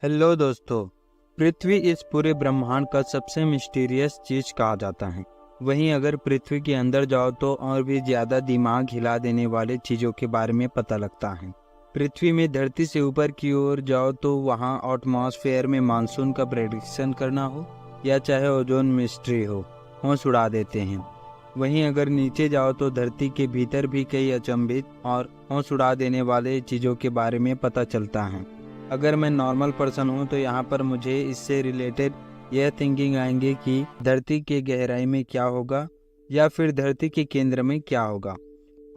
Hello दोस्तों। पृथ्वी इस पूरे ब्रह्मांड का सबसे मिस्टीरियस चीज कहा जाता है। वहीं अगर पृथ्वी के अंदर जाओ तो और भी ज्यादा दिमाग हिला देने वाले चीजों के बारे में पता लगता है। पृथ्वी में धरती से ऊपर की ओर जाओ तो वहां एटमॉस्फेयर में मानसून का प्रेडिक्शन करना हो या चाहे ओजोन मिस्ट्री हो, होश उड़ा देते हैं। वहीं अगर नीचे जाओ तो धरती के भीतर भी कई अचंभित और होश उड़ा देने वाले चीजों के बारे में पता चलता है। अगर मैं नॉर्मल पर्सन हूँ तो यहाँ पर मुझे इससे रिलेटेड यह थिंकिंग आएंगे कि धरती के गहराई में क्या होगा या फिर धरती के केंद्र में क्या होगा।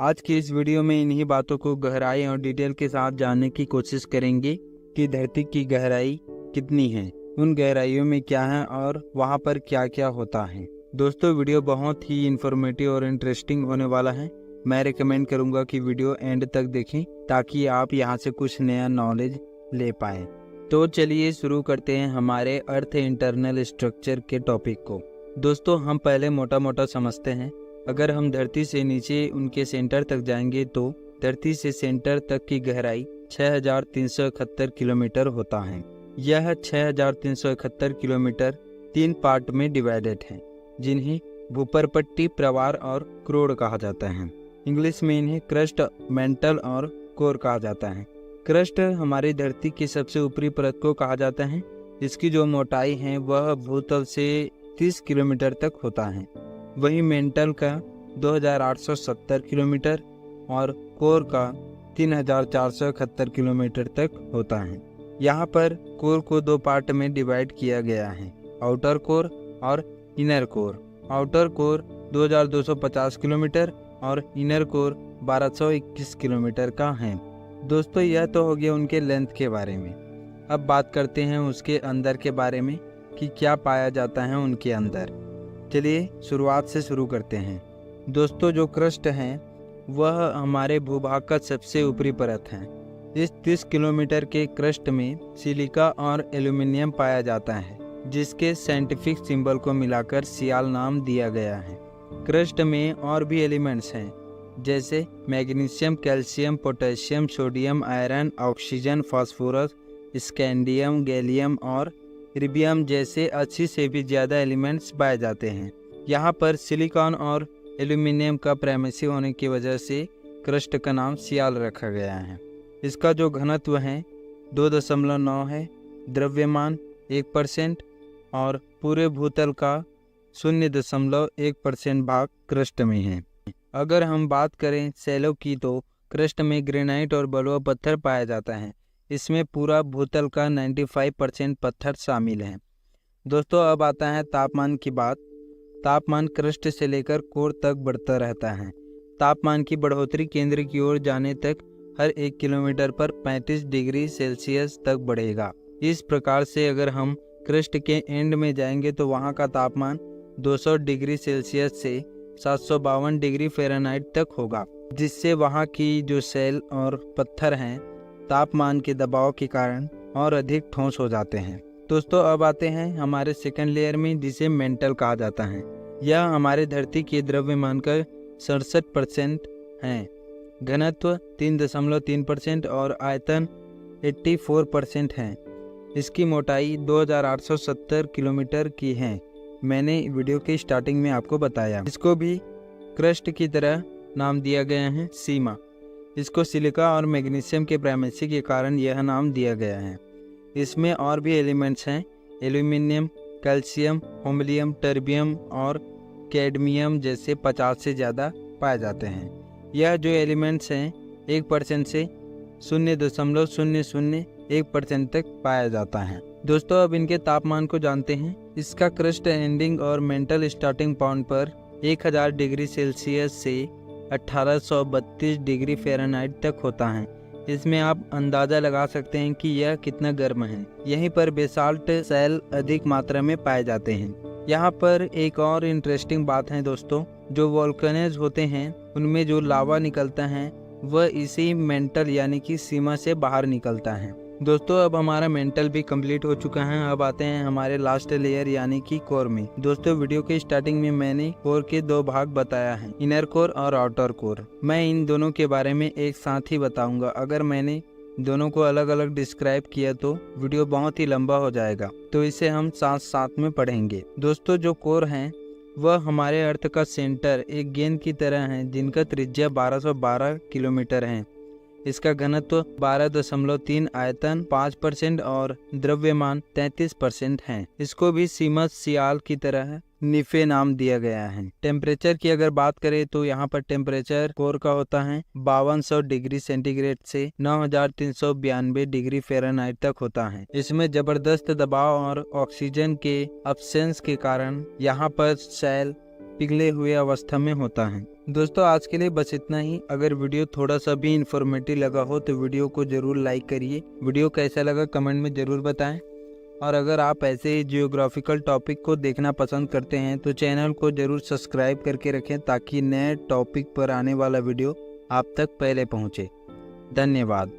आज की इस वीडियो में इन्हीं बातों को गहराई और डिटेल के साथ जानने की कोशिश करेंगे कि धरती की गहराई कितनी है, उन गहराइयों में क्या है और वहाँ पर क्या क्या होता है। दोस्तों, वीडियो बहुत ही इंफॉर्मेटिव और इंटरेस्टिंग होने वाला है। मैं रिकमेंड करूँगा कि वीडियो एंड तक देखें ताकि आप यहाँ से कुछ नया नॉलेज ले पाए। तो चलिए शुरू करते हैं हमारे अर्थ इंटरनल स्ट्रक्चर के टॉपिक को। दोस्तों, हम पहले मोटा मोटा समझते हैं। अगर हम धरती से नीचे उनके सेंटर तक जाएंगे तो धरती से सेंटर तक की गहराई 6371 किलोमीटर होता है। यह 6371 किलोमीटर 3 पार्ट में डिवाइडेड है, जिन्हें भूपरपट्टी, प्रवार और क्रोड़ कहा जाता है। इंग्लिश में इन्हें क्रस्ट, मेंटल और कोर कहा जाता है। क्रस्ट हमारी धरती की सबसे ऊपरी परत को कहा जाता है। इसकी जो मोटाई है वह भूतल से 30 किलोमीटर तक होता है। वहीं मेंटल का 2870 किलोमीटर और कोर का 3471 किलोमीटर तक होता है। यहाँ पर कोर को 2 पार्ट में डिवाइड किया गया है, आउटर कोर और inner core. Outer core 2250 kilometre और इनर कोर 1221 किलोमीटर का है। दोस्तों, यह तो हो गया उनके लेंथ के बारे में। अब बात करते हैं उसके अंदर के बारे में कि क्या पाया जाता है उनके अंदर। चलिए शुरुआत से शुरू करते हैं। दोस्तों, जो क्रस्ट है वह हमारे भूभाग का सबसे ऊपरी परत है। इस 30 किलोमीटर के क्रस्ट में सिलिका और एल्यूमिनियम पाया जाता है, जिसके साइंटिफिक सिंबल को मिलाकर सियाल नाम दिया गया है। क्रस्ट में और भी एलिमेंट्स हैं जैसे magnesium, calcium, potassium, sodium, iron, oxygen, phosphorus, scandium, gallium और इर्बियम जैसे 80 से भी ज़्यादा एलिमेंट्स पाए जाते हैं। यहाँ पर सिलिकॉन और एल्यूमिनियम का प्रेमेसी होने की वजह से क्रस्ट का नाम सियाल रखा गया है। इसका जो घनत्व है 2.9 है, द्रव्यमान 1% और पूरे भूतल का 0.1% भाग क्रस्ट में है। अगर हम बात करें सैलों की तो क्रस्ट में ग्रेनाइट और बलुआ पत्थर पाया जाता है। इसमें पूरा भूतल का 95% पत्थर शामिल है। दोस्तों, अब आता है तापमान की बात। तापमान क्रस्ट से लेकर कोर तक बढ़ता रहता है। तापमान की बढ़ोतरी केंद्र की ओर जाने तक हर 1 किलोमीटर पर 35 डिग्री सेल्सियस तक बढ़ेगा। इस प्रकार से अगर हम क्रस्ट के एंड में जाएंगे तो वहाँ का तापमान 200 डिग्री सेल्सियस से 752 डिग्री फ़ारेनहाइट तक होगा, जिससे वहाँ की जो सेल और पत्थर हैं तापमान के दबाव के कारण और अधिक ठोस हो जाते हैं। दोस्तों, अब आते हैं हमारे सेकंड लेयर में, जिसे मेंटल कहा जाता है। यह हमारे धरती के द्रव्यमान का 67% है। घनत्व 3.3% और आयतन 84% है। इसकी मोटाई 2870 किलोमीटर की है। मैंने वीडियो के स्टार्टिंग में आपको बताया। इसको भी क्रस्ट की तरह नाम दिया गया है, सीमा। इसको सिलिका और मैग्नीशियम के प्रेमेसी के कारण यह नाम दिया गया है। इसमें और भी एलिमेंट्स हैं, एल्यूमिनियम, कैल्शियम, होमलियम, टर्बियम और कैडमियम जैसे 50 से ज़्यादा पाए जाते हैं। यह जो एलिमेंट्स हैं 1% से 0.001% तक पाया जाता है। दोस्तों, अब इनके तापमान को जानते हैं। इसका क्रस्ट एंडिंग और मेंटल स्टार्टिंग पॉइंट पर 1000 डिग्री सेल्सियस से 1832 डिग्री फ़ारेनहाइट तक होता है। इसमें आप अंदाज़ा लगा सकते हैं कि यह कितना गर्म है। यहीं पर बेसाल्ट सेल अधिक मात्रा में पाए जाते हैं। यहाँ पर एक और इंटरेस्टिंग बात है दोस्तों, जो वोल्केनोज होते हैं उनमें जो लावा निकलता है वह इसी मेंटल यानी कि सीमा से बाहर निकलता है। दोस्तों, अब हमारा मेंटल भी कंप्लीट हो चुका है। अब आते हैं हमारे लास्ट लेयर यानी कि कोर में। दोस्तों, वीडियो के स्टार्टिंग में मैंने कोर के 2 भाग बताया है, इनर कोर और आउटर कोर। मैं इन दोनों के बारे में एक साथ ही बताऊंगा। अगर मैंने दोनों को अलग अलग डिस्क्राइब किया तो वीडियो बहुत ही लंबा हो जाएगा, तो इसे हम साथ साथ में पढ़ेंगे। दोस्तों, जो कोर हैं वह हमारे अर्थ का सेंटर एक गेंद की तरह है, जिनका त्रिज्या 1212 किलोमीटर है। इसका घनत्व 12.3, आयतन 5% और द्रव्यमान 33% है। इसको भी सीमस सियाल की तरह निफे नाम दिया गया है। टेम्परेचर की अगर बात करें तो यहाँ पर टेम्परेचर कोर का होता है 5200 डिग्री सेंटीग्रेड से 9392 डिग्री फ़ारेनहाइट तक होता है। इसमें जबरदस्त दबाव और ऑक्सीजन के अब्सेंस के कारण यहाँ पर सेल पिघले हुए अवस्था में होता है। दोस्तों, आज के लिए बस इतना ही। अगर वीडियो थोड़ा सा भी इंफॉर्मेटिव लगा हो तो वीडियो को जरूर लाइक करिए। वीडियो कैसा लगा कमेंट में जरूर बताएं। और अगर आप ऐसे ही जियोग्राफिकल टॉपिक को देखना पसंद करते हैं तो चैनल को जरूर सब्सक्राइब करके रखें, ताकि नए टॉपिक पर आने वाला वीडियो आप तक पहले पहुंचे। धन्यवाद।